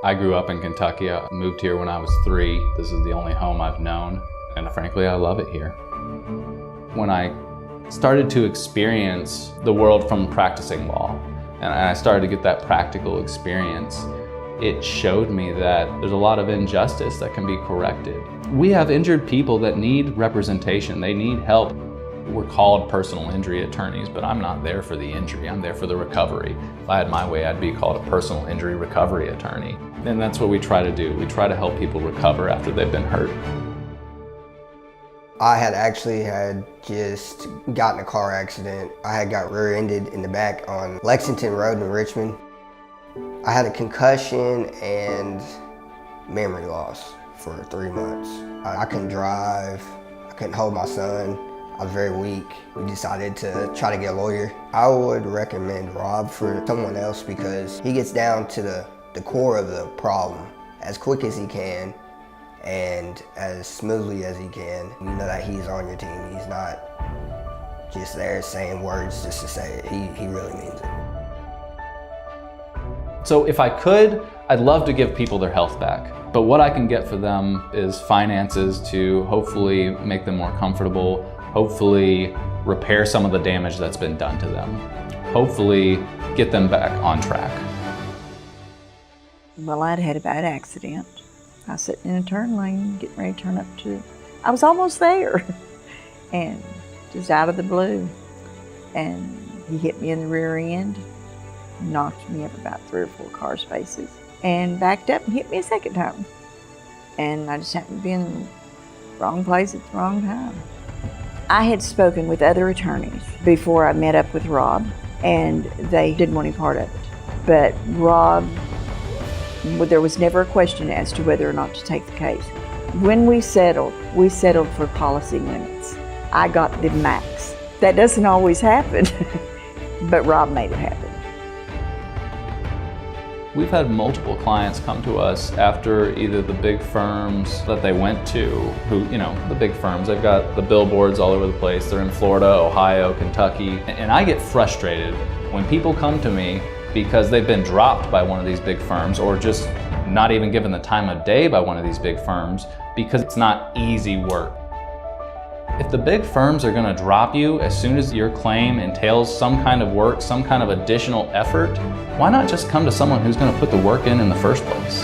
I grew up in Kentucky. I moved here when I was 3. This is the only home I've known, and frankly, I love it here. When I started to experience the world from practicing law, and I started to get that practical experience, it showed me that there's a lot of injustice that can be corrected. We have injured people that need representation. They need help. We're called personal injury attorneys, but I'm not there for the injury. I'm there for the recovery. If I had my way, I'd be called a personal injury recovery attorney. And that's what we try to do. We try to help people recover after they've been hurt. I had just gotten in a car accident. I had got rear-ended in the back on Lexington Road in Richmond. I had a concussion and memory loss for 3 months. I couldn't drive, I couldn't hold my son. I was very weak. We decided to try to get a lawyer. I would recommend Rob for someone else because he gets down to the core of the problem as quick as he can and as smoothly as he can. You know that he's on your team. He's not just there saying words just to say it. He really means it. So if I could, I'd love to give people their health back. But what I can get for them is finances to hopefully make them more comfortable, hopefully repair some of the damage that's been done to them, hopefully get them back on track. Well, I'd had a bad accident. I was sitting in a turn lane, getting ready to turn up to, I was almost there. And just out of the blue. And he hit me in the rear end, knocked me up about 3 or 4 car spaces, and backed up and hit me a second time. And I just happened to be in the wrong place at the wrong time. I had spoken with other attorneys before I met up with Rob, and they didn't want any part of it. But Rob, there was never a question as to whether or not to take the case. When we settled for policy limits. I got the max. That doesn't always happen, but Rob made it happen. We've had multiple clients come to us after either the big firms that they went to, who, the big firms, they've got the billboards all over the place. They're in Florida, Ohio, Kentucky. And I get frustrated when people come to me because they've been dropped by one of these big firms or just not even given the time of day by one of these big firms because it's not easy work. If the big firms are going to drop you as soon as your claim entails some kind of work, some kind of additional effort, why not just come to someone who's going to put the work in the first place?